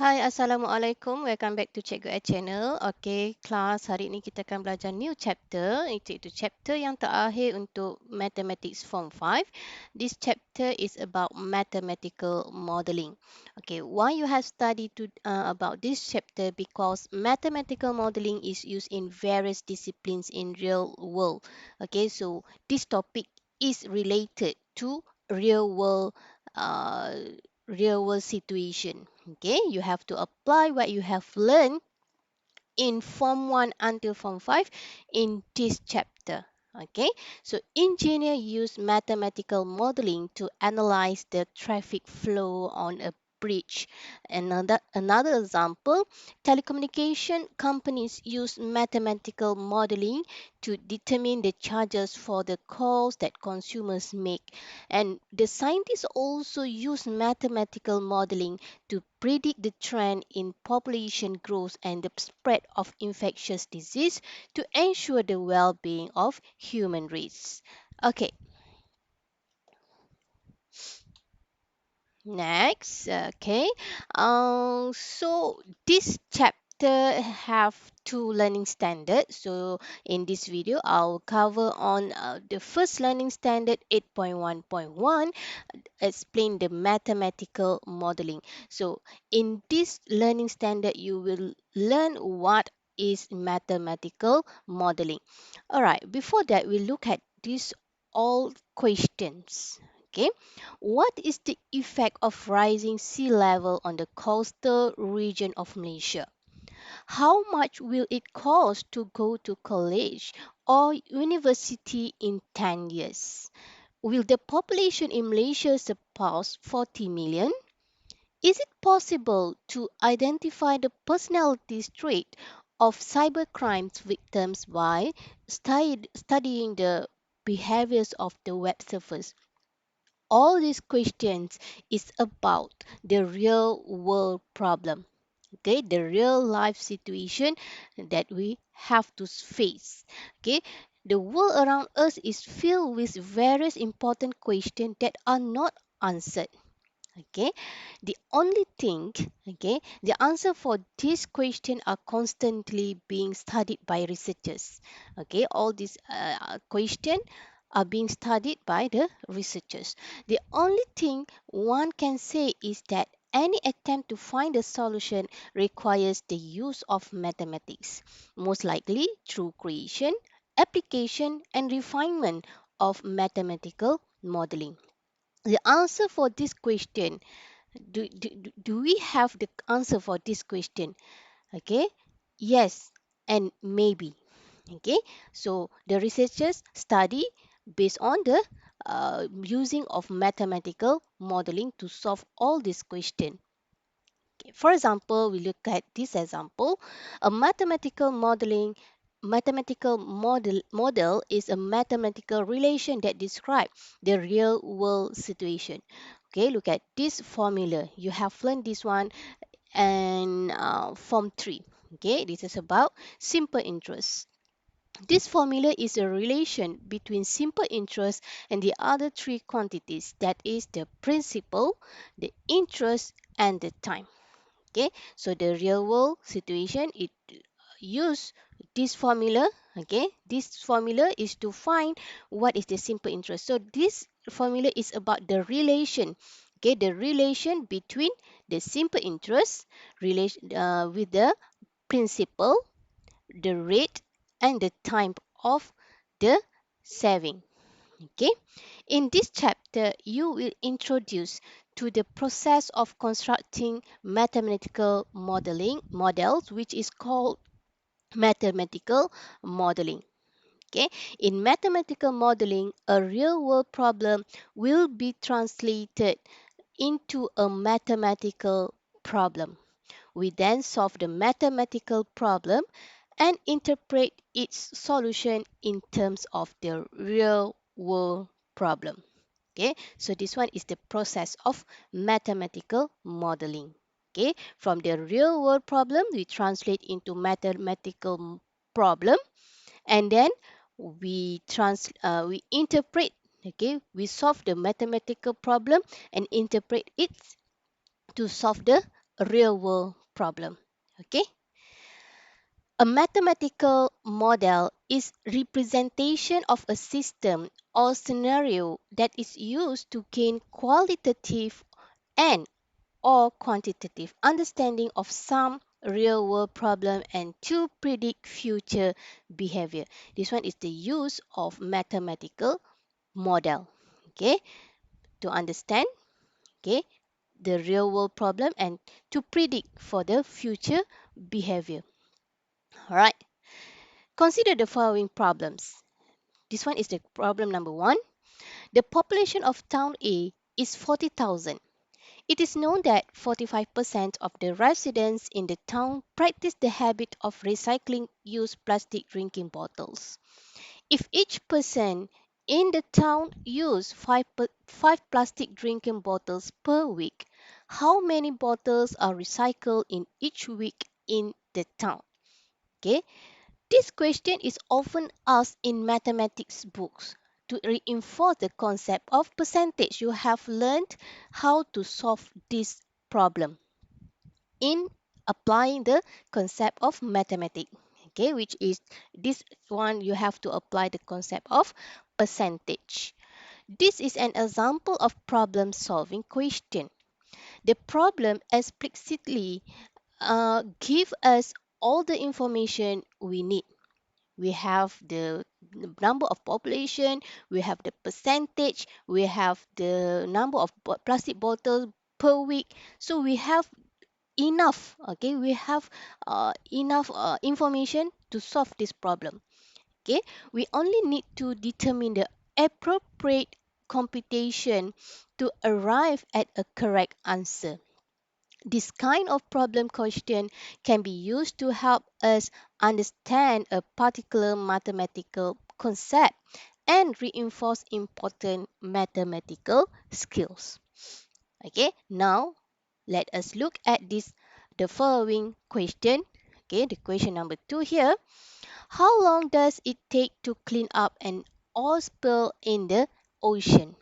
Hai, Assalamualaikum. Welcome back to Cikgu Ed Channel. Okay, kelas hari ini kita akan belajar new chapter, iaitu chapter yang terakhir untuk Mathematics Form 5. This chapter is about mathematical modeling. Okay, why you have studied about this chapter? Because mathematical modeling is used in various disciplines in real world. Okay, so this topic is related to real world uh, real world situation. Okay, you have to apply what you have learned in Form 1 until Form 5 in this chapter. Okay, so engineer use mathematical modeling to analyze the traffic flow on a bridge. Another example, telecommunication companies use mathematical modeling to determine the charges for the calls that consumers make. And the scientists also use mathematical modeling to predict the trend in population growth and the spread of infectious disease to ensure the well-being of human race. Okay, next. Okay, so this chapter have two learning standards. So in this video, I'll cover on the first learning standard 8.1.1, explain the mathematical modeling. So in this learning standard, you will learn what is mathematical modeling. All right, before that, we look at these all questions. Okay, what is the effect of rising sea level on the coastal region of Malaysia? How much will it cost to go to college or university in 10 years? Will the population in Malaysia surpass 40 million? Is it possible to identify the personality trait of cybercrime victims by studying the behaviors of the web surfers? All these questions is about the real world problem. Okay, the real life situation that we have to face. Okay, the world around us is filled with various important questions that are not answered. Okay, the only thing, okay, the answer for this question are constantly being studied by researchers. Okay, all these question are being studied by the researchers. The only thing one can say is that any attempt to find a solution requires the use of mathematics, most likely through creation, application, and refinement of mathematical modeling. The answer for this question, do we have the answer for this question? Okay, yes and maybe. Okay, so the researchers study based on the using of mathematical modeling to solve all these questions. Okay, for example, we look at this example. A mathematical model is a mathematical relation that describes the real world situation. Okay, look at this formula. You have learned this one and form 3. Okay, this is about simple interest. This formula is a relation between simple interest and the other three quantities, that is the principal, the interest, and the time. Okay, so the real world situation, it use this formula. Okay, this formula is to find what is the simple interest. So this formula is about the relation. Okay, the relation between the simple interest relation with the principal, the rate, and the time of the saving. Okay, in this chapter, you will introduce to the process of constructing mathematical modeling models, which is called mathematical modeling. Okay, in mathematical modeling, a real world problem will be translated into a mathematical problem. We then solve the mathematical problem and interpret its solution in terms of the real world problem. Okay, so this one is the process of mathematical modeling. Okay, from the real world problem, we translate into mathematical problem, and then we interpret. Okay, we solve the mathematical problem and interpret it to solve the a real world problem. Okay? A mathematical model is representation of a system or scenario that is used to gain qualitative and or quantitative understanding of some real world problem and to predict future behavior. This one is the use of mathematical model. Okay, to understand, okay, the real world problem and to predict for the future behavior. All right. Consider the following problems. This one is the problem number 1. The population of town A is 40,000. It is known that 45% of the residents in the town practice the habit of recycling used plastic drinking bottles. If each person in the town use five plastic drinking bottles per week, how many bottles are recycled in each week in the town? Okay, this question is often asked in mathematics books to reinforce the concept of percentage. You have learned how to solve this problem in applying the concept of mathematics. Okay, which is this one you have to apply the concept of percentage. This is an example of problem solving question. The problem explicitly give us all the information we need. We have the number of population, we have the percentage, we have the number of plastic bottles per week. So we have enough, okay, we have enough information to solve this problem. Okay, we only need to determine the appropriate computation to arrive at a correct answer. This kind of problem question can be used to help us understand a particular mathematical concept and reinforce important mathematical skills. Okay, now let us look at this the following question. Okay, the question number 2 here. How long does it take to clean up an oil spill in the ocean?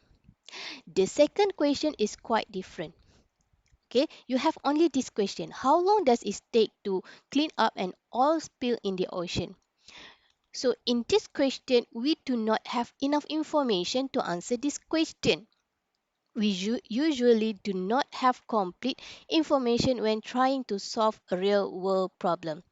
The second question is quite different. Okay, you have only this question. How long does it take to clean up an oil spill in the ocean? So in this question, we do not have enough information to answer this question. We usually do not have complete information when trying to solve a real world problem.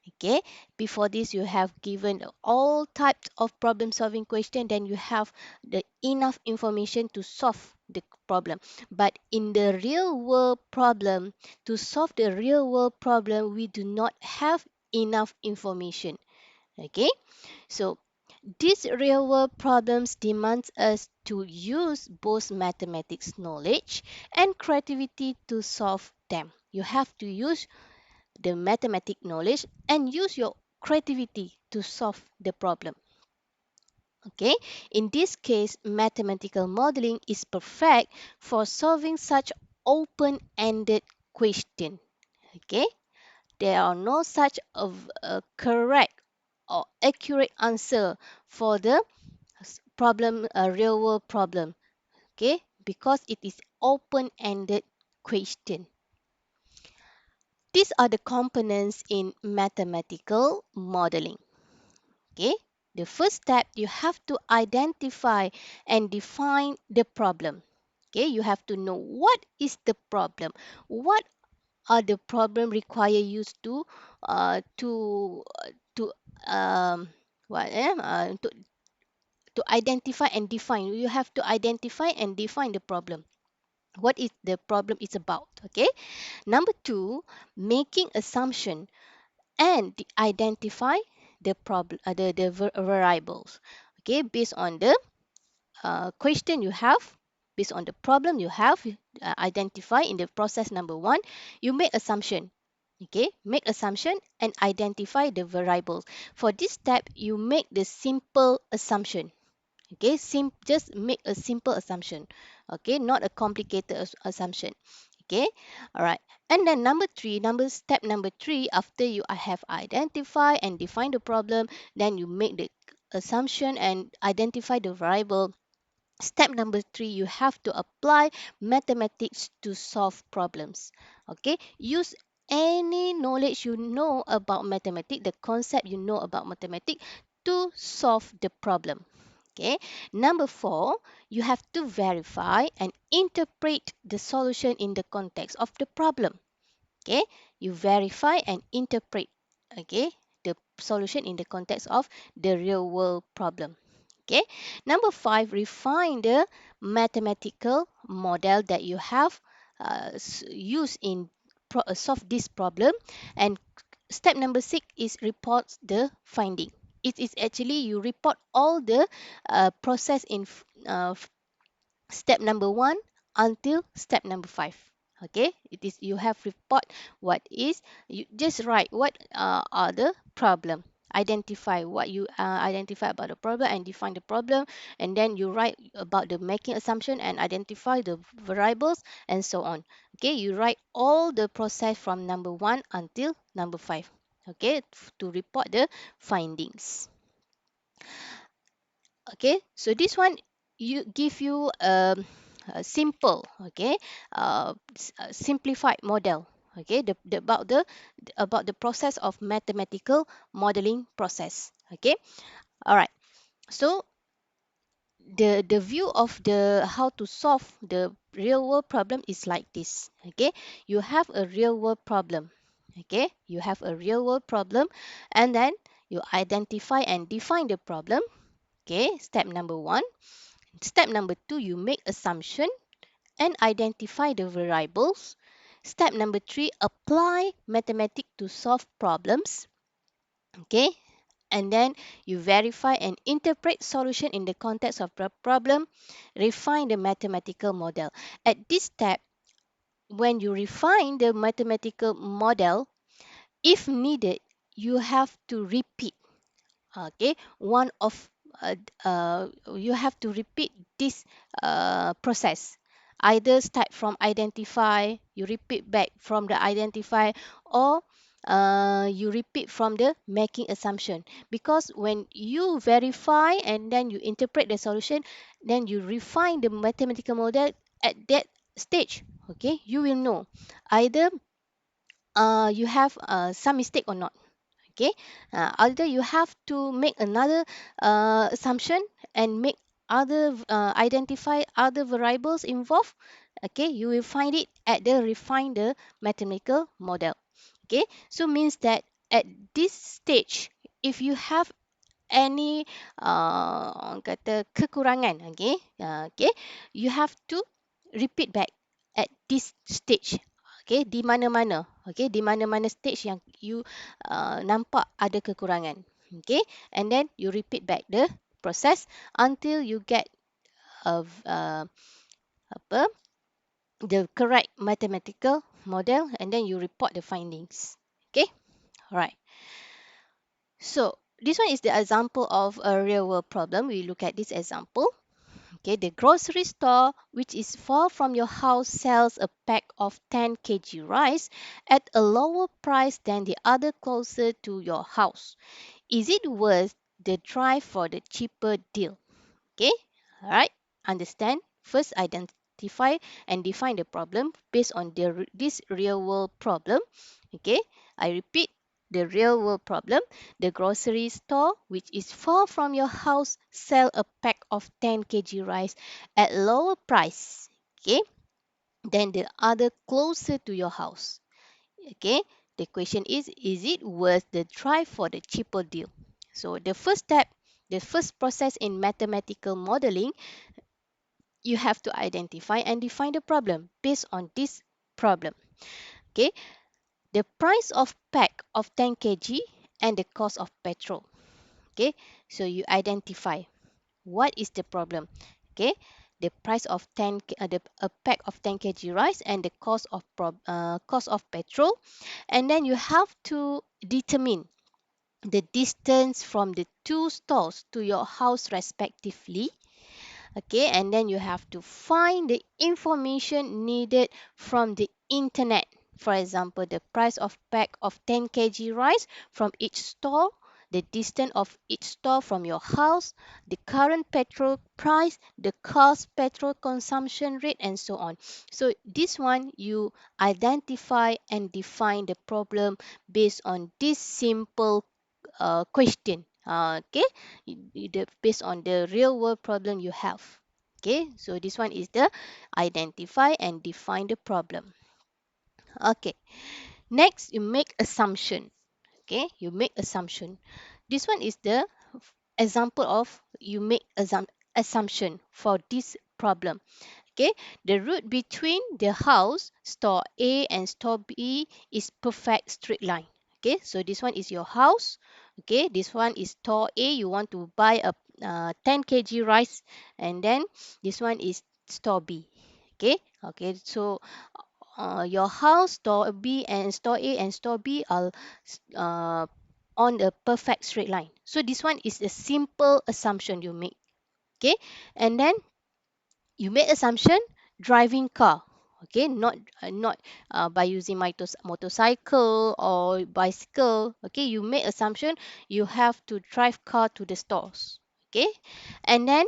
Okay, before this you have given all types of problem solving question, then you have the enough information to solve the problem. But in the real world problem, to solve the real world problem, we do not have enough information. Okay, so these real world problems demand us to use both mathematics knowledge and creativity to solve them. You have to use the mathematics knowledge and use your creativity to solve the problem. Okay, in this case, mathematical modeling is perfect for solving such open-ended question. Okay, there are no such of a correct or accurate answer for the problem, a real world problem. Okay, because it is open-ended question. These are the components in mathematical modeling. Okay, the first step, you have to identify and define the problem. Okay, you have to know what is the problem, what are the problem require you to uh, to to um what to identify and define. You have to identify and define the problem, what is the problem is about. Okay, number 2, making assumption and identify the problem, the variables. Okay, based on the question you have, based on the problem you have, identify in the process number 1, you make assumption. Okay, make assumption and identify the variables. For this step, you make the simple assumption. Okay, just make a simple assumption. Okay, not a complicated assumption. Okay, all right. And then step number 3, after you have identified and defined the problem, then you make the assumption and identify the variable. Step number 3, you have to apply mathematics to solve problems. Okay, use any knowledge you know about mathematics, the concept you know about mathematics to solve the problem. Okay, number 4, you have to verify and interpret the solution in the context of the problem. Okay, you verify and interpret, okay, the solution in the context of the real world problem. Okay, number 5, refine the mathematical model that you have used in solve this problem. And step number 6 is report the finding. It is actually you report all the process in step number 1 until step number 5. Okay, it is you have report what is, you just write what are the problem, identify what you identify about the problem and define the problem, and then you write about the making assumption and identify the variables and so on. Okay, you write all the process from number 1 until number 5, okay, to report the findings. Okay, so this one you give you a simple, okay, simplified model, okay, about the process of mathematical modeling process. Okay, all right, so the view of the how to solve the real world problem is like this. Okay, you have a real world problem. Okay, you have a real world problem, and then you identify and define the problem. Okay, step number 1. Step number 2, you make assumption and identify the variables. Step number 3, apply mathematics to solve problems. Okay, and then you verify and interpret solution in the context of the problem. Refine the mathematical model. At this step, when you refine the mathematical model, if needed, you have to repeat. Okay, one of you have to repeat this process, either start from identify, you repeat back from the identify, or you repeat from the making assumption, because when you verify and then you interpret the solution, then you refine the mathematical model. At that stage, okay, you will know either you have some mistake or not. Okay, either you have to make another assumption and make other identify other variables involved. Okay, you will find it at the refine the mathematical model. Okay, so means that at this stage, if you have any orang kata kekurangan, okay, okay, you have to repeat back at this stage. Okay, di mana-mana, okay, di mana-mana stage yang you nampak ada kekurangan. Okay, and then you repeat back the process until you get apa the correct mathematical model, and then you report the findings. Okay, alright. So this one is the example of a real world problem. We look at this example. Okay, the grocery store, which is far from your house, sells a pack of 10 kg rice at a lower price than the other closer to your house. Is it worth the drive for the cheaper deal? Okay, all right, understand. First, identify and define the problem based on this real world problem. Okay, I repeat, the real world problem. The grocery store, which is far from your house, sell a pack of 10 kg rice at lower price, okay, than the other closer to your house. Okay, the question is it worth the drive for the cheaper deal? So the first step, the first process in mathematical modeling, you have to identify and define the problem based on this problem. Okay, the price of pack of 10 kg and the cost of petrol. Okay, so you identify what is the problem. Okay, the price of a pack of 10 kg rice and the cost of petrol, and then you have to determine the distance from the two stores to your house respectively. Okay, and then you have to find the information needed from the internet. For example, the price of pack of 10 kg rice from each store, the distance of each store from your house, the current petrol price, the car's petrol consumption rate, and so on. So this one you identify and define the problem based on this simple question. Okay, based on the real world problem you have. Okay, so this one is the identify and define the problem. Okay, next you make assumption. Okay, you make assumption. This one is the example of you make assumption for this problem. Okay, the route between the house, store A and store B is perfect straight line. Okay, so this one is your house. Okay, this one is store A. You want to buy a 10 kg rice, and then this one is store B. Okay, okay, so your house, store B and store A and store B are uh, on a perfect straight line. So this one is a simple assumption you make. Okay, and then you make assumption driving car. Okay, not by using motorcycle or bicycle. Okay, you make assumption you have to drive car to the stores. Okay, and then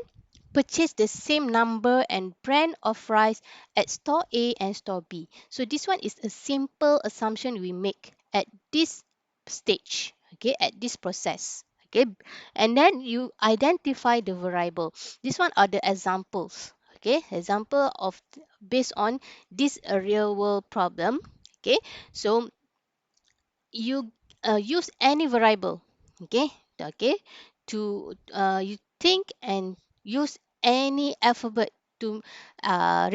purchase the same number and brand of rice at store A and store B. So this one is a simple assumption we make at this stage, okay, at this process. Okay, and then you identify the variable. This one are the examples. Okay, example of based on this real world problem. Okay, so you use any variable. Okay, okay, to you think and use any alphabet to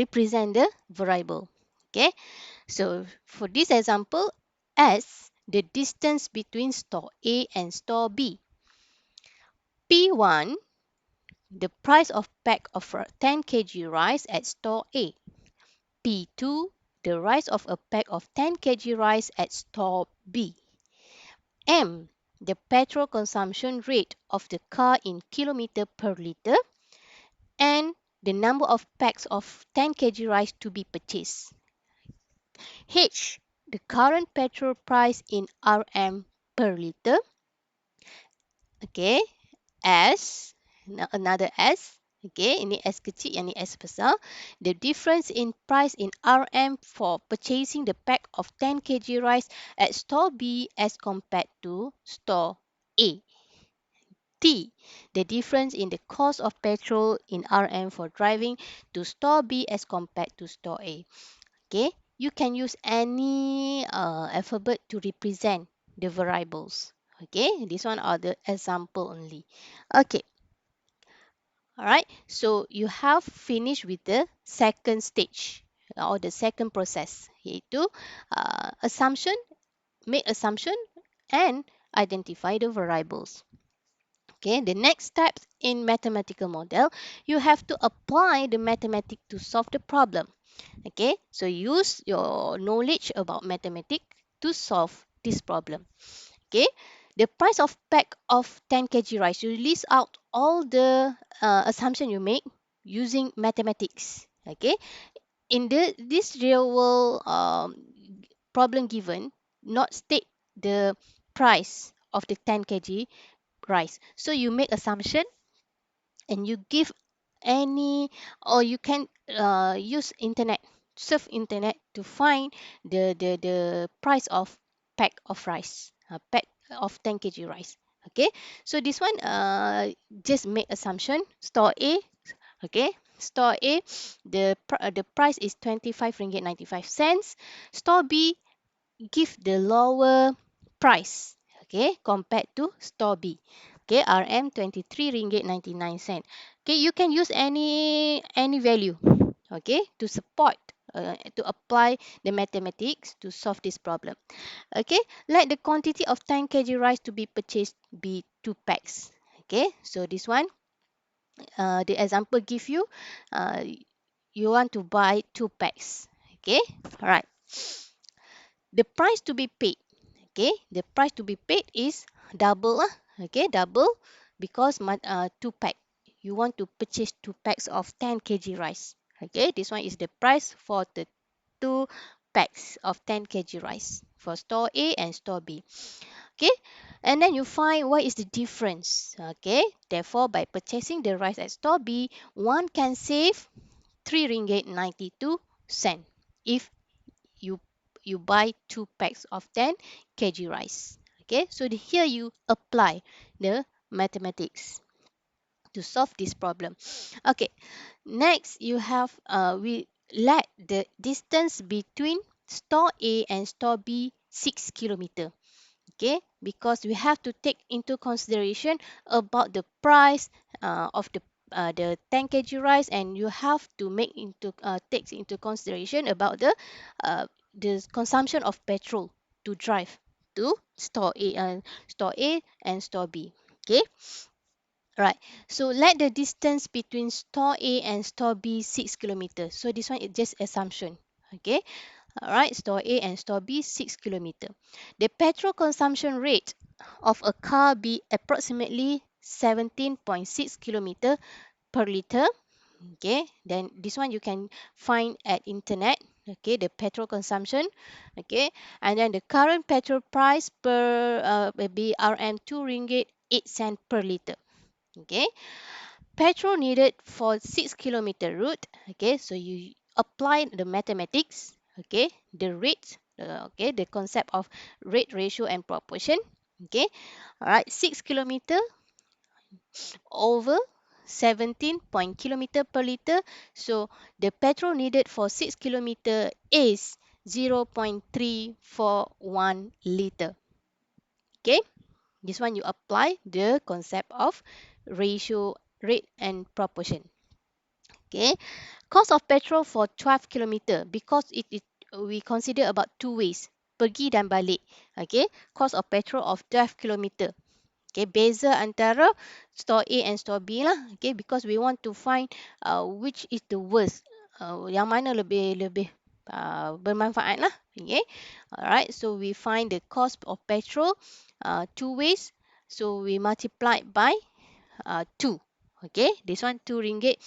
represent the variable. Okay, so for this example, S, the distance between store A and store B. P1, the price of pack of 10 kg rice at store A. P2, the price of a pack of 10 kg rice at store B. M, the petrol consumption rate of the car in kilometer per liter. And the number of packs of 10 kg rice to be purchased. H, the current petrol price in RM per liter. Okay, S, another S. Okay, ini S kecil, yang ni S besar. The difference in price in RM for purchasing the pack of 10 kg rice at store B as compared to store A. T, the difference in the cost of petrol in RM for driving to store B as compared to store A. Okay, you can use any alphabet to represent the variables. Okay, this one are the example only. Okay, all right. So you have finished with the second stage or the second process, iaitu assumption, make assumption, and identify the variables. Okay, the next steps in mathematical model, you have to apply the mathematics to solve the problem. Okay, so use your knowledge about mathematics to solve this problem. Okay, the price of pack of 10 kg rice, you list out all the assumption you make using mathematics. Okay, in this real world problem given, not state the price of the 10 kg rice. So you make assumption and you give any, or you can use internet, surf internet to find the price of pack of rice, pack of 10 kg rice. Okay, so this one just make assumption store A. Okay, store A, the price is 25 ringgit 95 cents. Store B give the lower price, okay, compared to store B. Okay, RM 23 ringgit 99 cent. Okay, you can use any value, okay, to support to apply the mathematics to solve this problem. Okay, let the quantity of 10 kg rice to be purchased be 2 packs. Okay, so this one the example give you you want to buy 2 packs. Okay, all right. The price to be paid, okay, the price to be paid is double lah. Okay, double, because 2 pack, you want to purchase 2 packs of 10 kg rice. Okay, this one is the price for the 2 packs of 10 kg rice for store A and store B. Okay, and then you find what is the difference. Okay, therefore by purchasing the rice at store B, one can save 3 ringgit 92 cent if you you buy 2 packs of 10 kg rice. Okay, so here you apply the mathematics to solve this problem. Okay, next you have we let the distance between store A and store B 6 kilometer. Okay, because we have to take into consideration about the price of the 10 kg rice, and you have to make into takes into consideration about the consumption of petrol to drive to store A and store B. Okay, right. So let the distance between store A and store B 6 kilometers. So this one is just assumption. Okay, all right, store A and store B 6 kilometer. The petrol consumption rate of a car be approximately 17.6 kilometer per liter. Okay, then this one you can find at internet. Okay, the petrol consumption. Okay, and then the current petrol price per maybe RM 2 ringgit 8 cent per liter. Okay, petrol needed for 6 kilometer route. Okay, so you apply the mathematics. Okay, the rate. Okay, the concept of rate, ratio, and proportion. Okay, all right, 6 kilometer over 17 point kilometer per liter. So the petrol needed for 6 kilometer is 0.341 liter. Okay, this one you apply the concept of ratio, rate, and proportion. Okay, cost of petrol for 12 kilometer, because we consider about two ways, pergi dan balik. Okay, cost of petrol of 12 kilometer. Okay, beza antara store A and store B lah. Okay, because we want to find which is the worst. Yang mana lebih lebih bermanfaat lah. Okay, alright. So we find the cost of petrol two ways. So we multiply by 2. Okay, this one 2 ringgit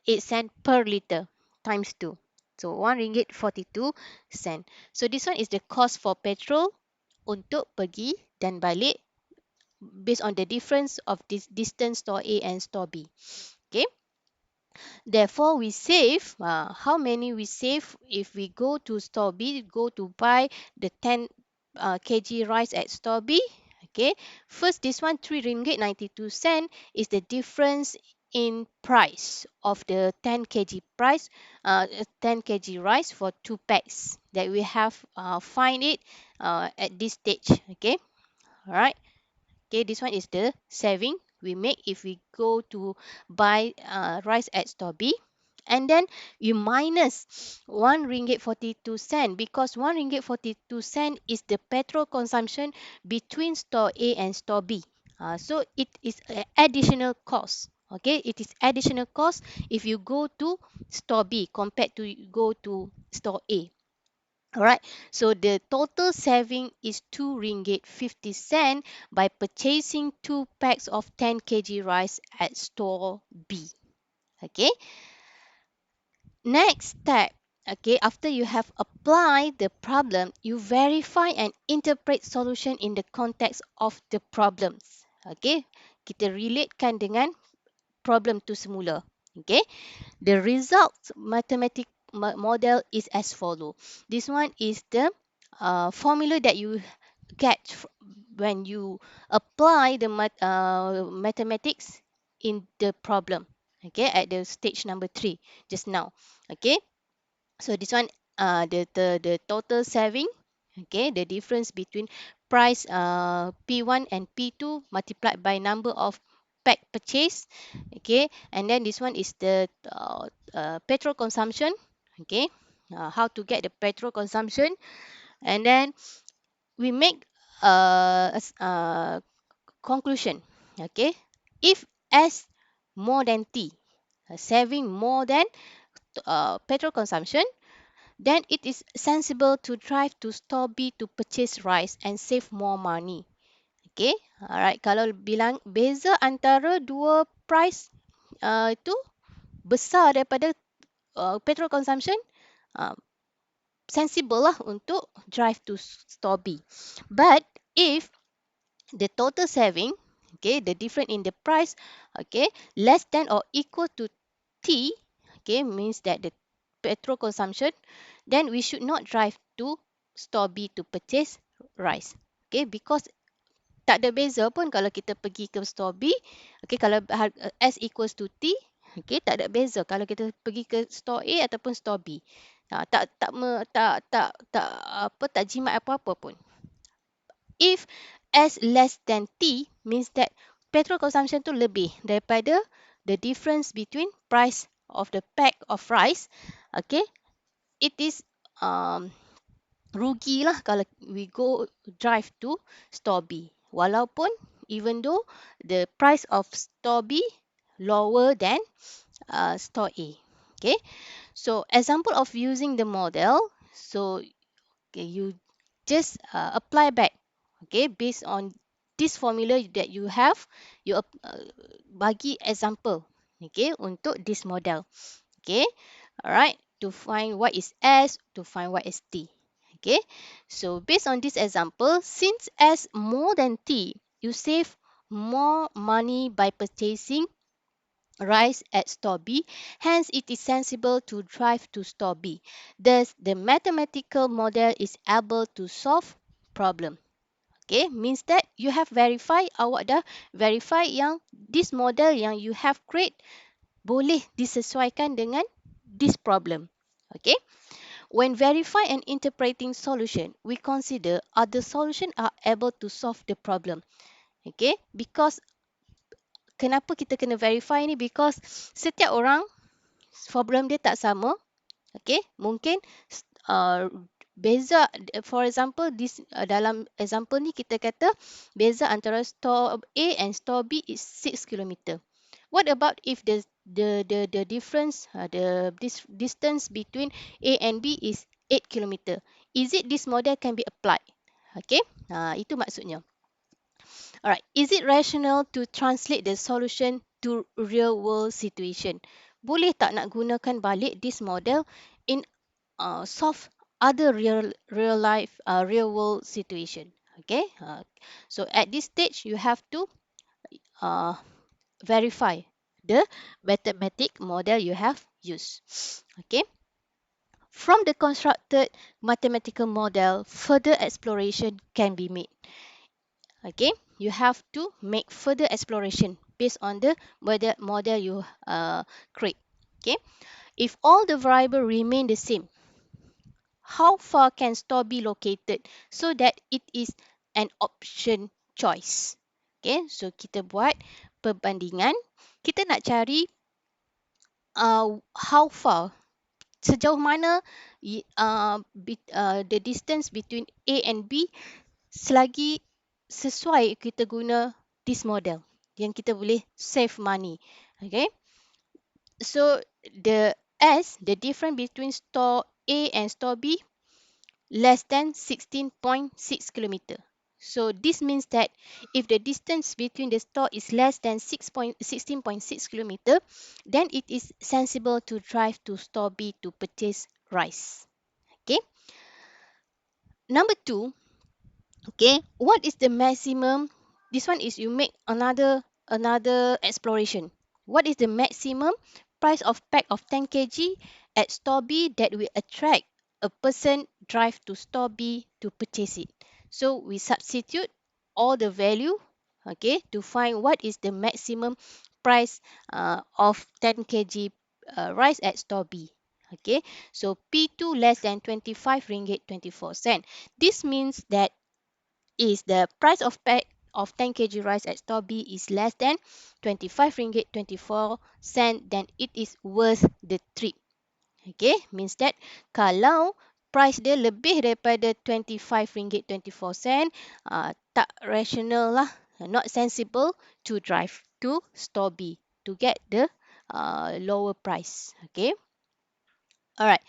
8 cent per liter times 2. So 1 ringgit 42 cent. So this one is the cost for petrol untuk pergi dan balik based on the difference of this distance store A and store B. Okay. Therefore, we save. How many we save if we go to store B, go to buy the 10 kg rice at store B? Okay. First, this one 3 ringgit 92 cent is the difference in price of the 10 kg price, 10 kg rice for 2 packs that we have find it at this stage. Okay. All right. Okay, this one is the saving we make if we go to buy rice at store B. And then you minus 1 ringgit 42 cent, because 1 ringgit 42 cent is the petrol consumption between store A and store B. So it is an additional cost. Okay, it is additional cost if you go to store B compared to go to store A. Alright, so the total saving is 2 ringgit 50 cent by purchasing 2 packs of 10 kg rice at store B. Okay, next step. Okay, after you have applied the problem, you verify and interpret solution in the context of the problems. Okay, kita relatekan dengan problem tu semula. Okay, the results mathematic model is as follow. This one is the formula that you get when you apply the mathematics in the problem. Okay, at the stage number 3 just now. Okay, so this one the total saving. Okay, the difference between price P1 and P2 multiplied by number of pack purchase. Okay, and then this one is the petrol consumption. Okay, how to get the petrol consumption, and then we make a conclusion. Okay, if S more than T, saving more than petrol consumption, then it is sensible to drive to store B to purchase rice and save more money. Okay, alright. Kalau bilang beza antara dua price itu besar daripada petrol consumption, uh, sensible lah untuk drive to store B. But if the total saving, okay, the difference in the price, okay, less than or equal to T, okay, means that the petrol consumption, then we should not drive to store B to purchase rice. Okay, because tak ada beza pun kalau kita pergi ke store B, okay, kalau S equals to T, okay, tak ada beza kalau kita pergi ke store A ataupun store B. Tak tak me, tak apa tak jimat apa-apa pun. If S less than T means that petrol consumption tu lebih daripada the difference between price of the pack of rice. Okay, it is rugi lah kalau we go drive to store B. Walaupun even though the price of store B lower than store A. Okay, so example of using the model. So okay, you just apply back, okay, based on this formula that you have, you bagi example, okay, untuk this model, okay, alright, to find what is S, to find what is T, okay. So based on this example, since S more than T, you save more money by purchasing rice at store B, hence it is sensible to drive to store B. Thus, the mathematical model is able to solve problem. Okay, means that you have verify, awak dah verify yang this model yang you have create boleh disesuaikan dengan this problem. Okay, when verify and interpreting solution, we consider other solution are able to solve the problem. Okay, because kenapa kita kena verify ni? Because setiap orang problem dia tak sama. Okay, mungkin uh, beza, for example, this dalam example ni kita kata beza antara store A and store B is 6 km. What about if the difference, this distance between A and B is 8 km? Is it this model can be applied? Okay, itu maksudnya. Alright, is it rational to translate the solution to real world situation? Boleh tak nak gunakan balik this model in solve other real world situation? Okay, so at this stage you have to uh, verify the mathematic model you have used. Okay, from the constructed mathematical model, further exploration can be made. Okay, you have to make further exploration based on the model you create. Okay, if all the variable remain the same, how far can store be located so that it is an option choice? Okay, so kita buat perbandingan. Kita nak cari how far, sejauh mana the distance between A and B selagi sesuai kita guna this model yang kita boleh save money. Okay, so the difference between store A and store B less than 16.6 km. So this means that if the distance between the store is less than 16.6 km, then it is sensible to drive to store B to purchase rice. Okay, number 2. Okay, what is the maximum? This one is you make another exploration. What is the maximum price of pack of 10 kg at store B that will attract a person drive to store B to purchase it? So we substitute all the value, okay, to find what is the maximum price of 10 kg rice at store B. Okay, so P2 less than 25 ringgit 24 cent. This means that is the price of pack of 10 kg rice at store B is less than 25 ringgit 24 cent, then it is worth the trip. Okay, means that kalau price dia lebih daripada 25 ringgit 24 cent, tak rational lah, not sensible to drive to store B to get the lower price. Okay, alright.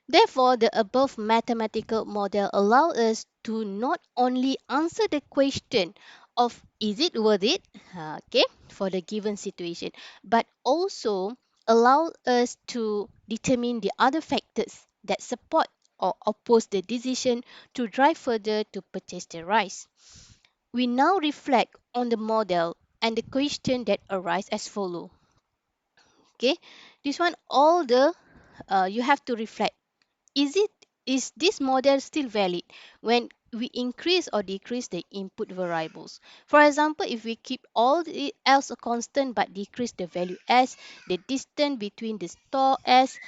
Therefore, the above mathematical model allows us to not only answer the question of is it worth it, okay, for the given situation, but also allow us to determine the other factors that support or oppose the decision to drive further to purchase the rice. We now reflect on the model and the question that arise as follow. Okay, this one all the you have to reflect. Is it is this model still valid when we increase or decrease the input variables? For example, if we keep all the else a constant but decrease the value s, the distance between the store s,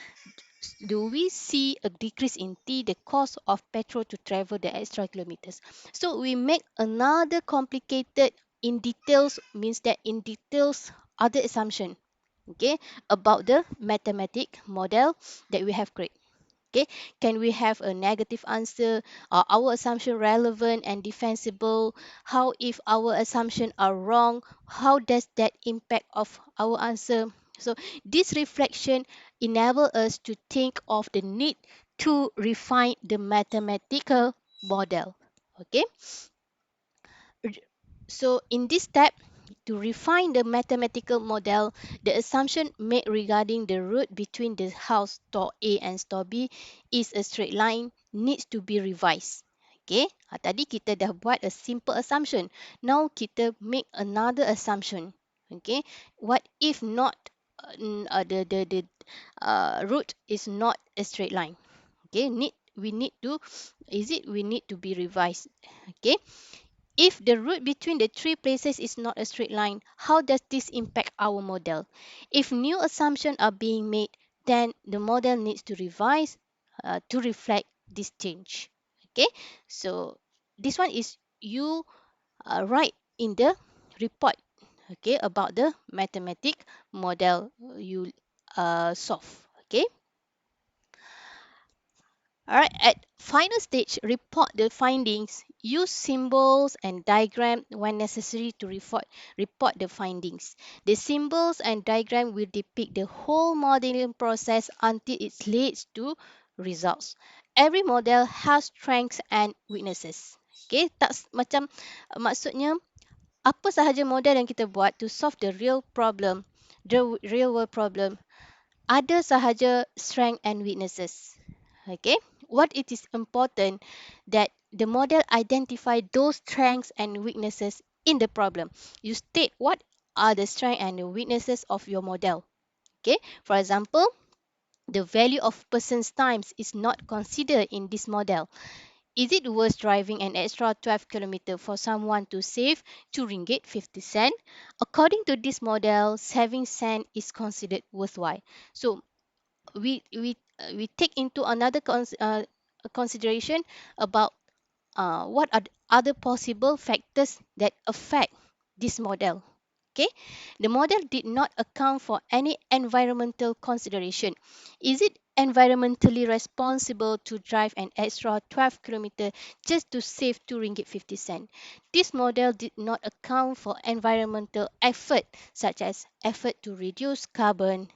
do we see a decrease in t, the cost of petrol to travel the extra kilometers? So we make another complicated in details, means that in details other assumption, okay, about the mathematic model that we have created. Okay, can we have a negative answer? Are our assumption relevant and defensible? How if our assumption are wrong? How does that impact of our answer? So this reflection enable us to think of the need to refine the mathematical model. Okay, so in this step, to refine the mathematical model, the assumption made regarding the route between the house store A and store B is a straight line needs to be revised. Okay, tadi kita dah buat a simple assumption. Now kita make another assumption. Okay, what if not the route is not a straight line? Okay, we need to we need to be revised. Okay, if the route between the three places is not a straight line, how does this impact our model? If new assumptions are being made, then the model needs to revise to reflect this change. Okay, so this one is you write in the report, okay, about the mathematic model you solve. Okay. Alright, at final stage, report the findings. Use symbols and diagram when necessary to report the findings. The symbols and diagram will depict the whole modeling process until it leads to results. Every model has strengths and weaknesses. Okay, tak macam maksudnya apa sahaja model yang kita buat to solve the real problem, the real world problem, ada sahaja strength and weaknesses. Okay, what it is important that the model identify those strengths and weaknesses in the problem. You state what are the strengths and the weaknesses of your model. Okay, for example, the value of person's times is not considered in this model. Is it worth driving an extra 12 kilometer for someone to save 2 ringgit 50 cent? According to this model, saving cent is considered worthwhile. So we take into another consideration about what are the other possible factors that affect this model. Okay, the model did not account for any environmental consideration. Is it environmentally responsible to drive an extra 12 kilometer just to save 2 ringgit 50 cent? This model did not account for environmental effort such as effort to reduce carbon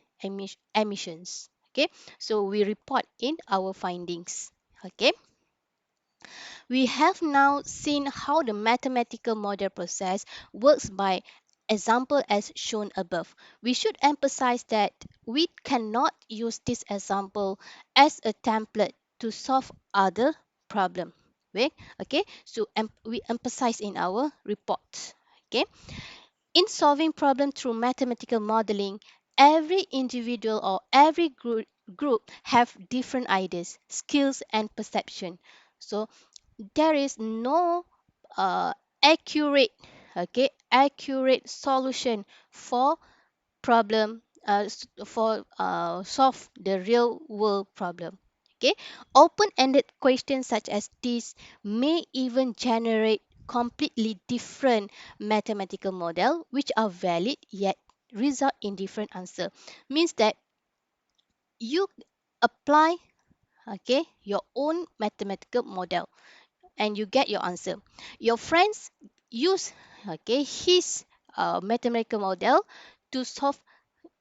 emissions. Okay, so we report in our findings. Okay, we have now seen how the mathematical model process works by example as shown above. We should emphasize that we cannot use this example as a template to solve other problem. Okay, so we emphasize in our report. Okay, in solving problem through mathematical modeling, every individual or every group have different ideas, skills, and perception. So there is no uh, accurate, accurate solution for problem for solve the real world problem. Okay, open-ended questions such as this may even generate completely different mathematical model which are valid yet result in different answer. Means that you apply, okay, your own mathematical model and you get your answer. Your friends use, okay, his mathematical model to solve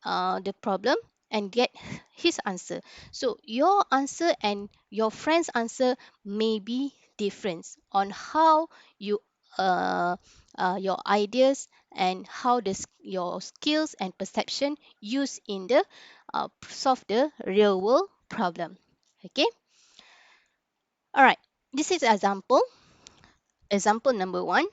the problem and get his answer. So your answer and your friend's answer may be different on how you your ideas and how your skills and perception used in the solve the real world problem. Okay, all right, this is example number one.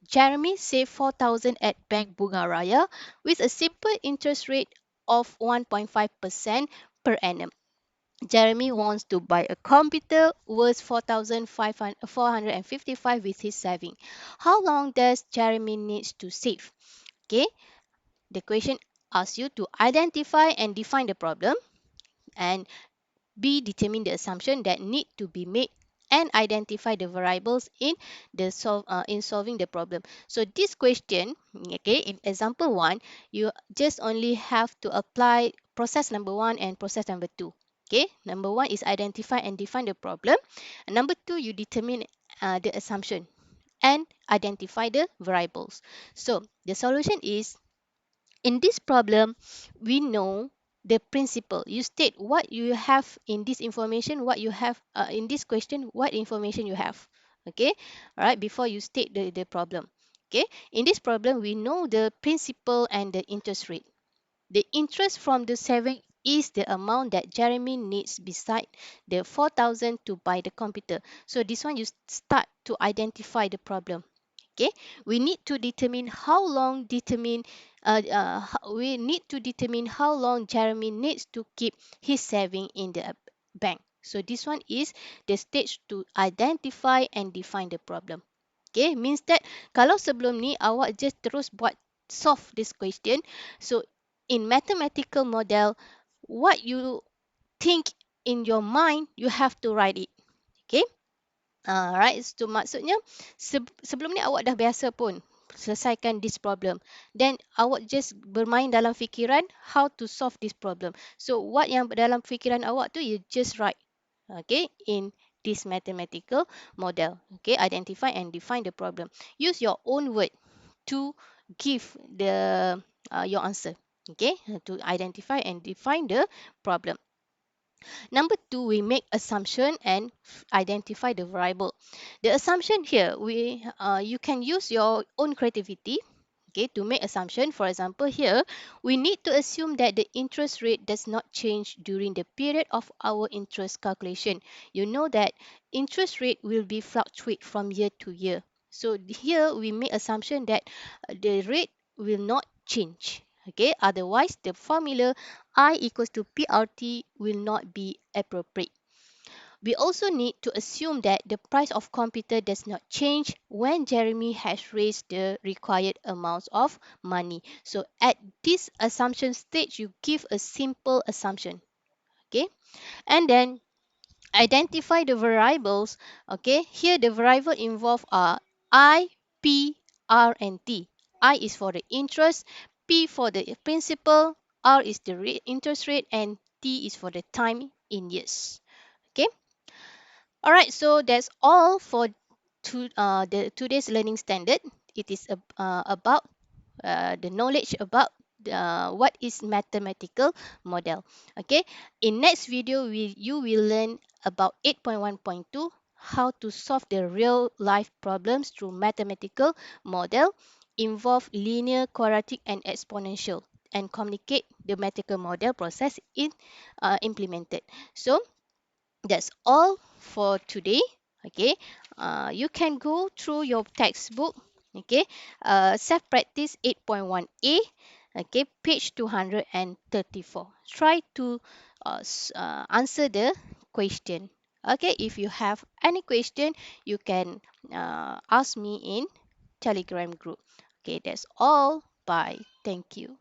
Jeremy saved 4,000 at Bank Bunga Raya with a simple interest rate of 1.5% per annum. Jeremy wants to buy a computer worth 4,455 with his saving. How long does Jeremy needs to save? Okay, the question asks you to identify and define the problem, and B, determine the assumption that need to be made, and identify the variables in solving the problem. So this question, okay, in example 1, you just only have to apply process number 1 and process number 2. Okay, number 1 is identify and define the problem. And number 2, you determine the assumption and identify the variables. So the solution is, in this problem, we know the principle. You state what you have in this information, what you have in this question, what information you have. Okay, all right, before you state the problem. Okay, in this problem, we know the principle and the interest rate. The interest from the saving is the amount that Jeremy needs beside the 4,000 to buy the computer. So this one you start to identify the problem. Okay, we need to determine how long we need to determine how long Jeremy needs to keep his saving in the bank. So this one is the stage to identify and define the problem. Okay, means that kalau sebelum ni awak just terus buat solve this question, so in mathematical model, what you think in your mind, you have to write it. Okay. Right, so maksudnya sebelum ni awak dah biasa pun selesaikan this problem. Then awak just bermain dalam fikiran how to solve this problem. So what yang dalam fikiran awak tu, you just write, okay, in this mathematical model. Okay, identify and define the problem. Use your own word to give the your answer. Okay, to identify and define the problem. Number 2, we make assumption and identify the variable. The assumption here, you can use your own creativity, okay, to make assumption. For example, here we need to assume that the interest rate does not change during the period of our interest calculation. You know that interest rate will be fluctuate from year to year. So here we make assumption that the rate will not change. Okay, otherwise the formula I equals to PRT will not be appropriate. We also need to assume that the price of computer does not change when Jeremy has raised the required amounts of money. So at this assumption stage, you give a simple assumption. Okay, and then identify the variables. Okay, here the variable involved are I, P, R, and T. I is for the interest, P for the principal, R is the interest rate, and T is for the time in years. Okay, all right, so that's all for the today's learning standard. It is about the knowledge about what is mathematical model. Okay, in next video you will learn about 8.1.2, how to solve the real life problems through mathematical model, involve linear, quadratic, and exponential, and communicate the mathematical model process in implemented. So that's all for today. Okay, you can go through your textbook. Okay, self practice 8.1a. Okay, page 234. Try to answer the question. Okay, if you have any question, you can ask me in Telegram group. Okay, that's all. Bye. Thank you.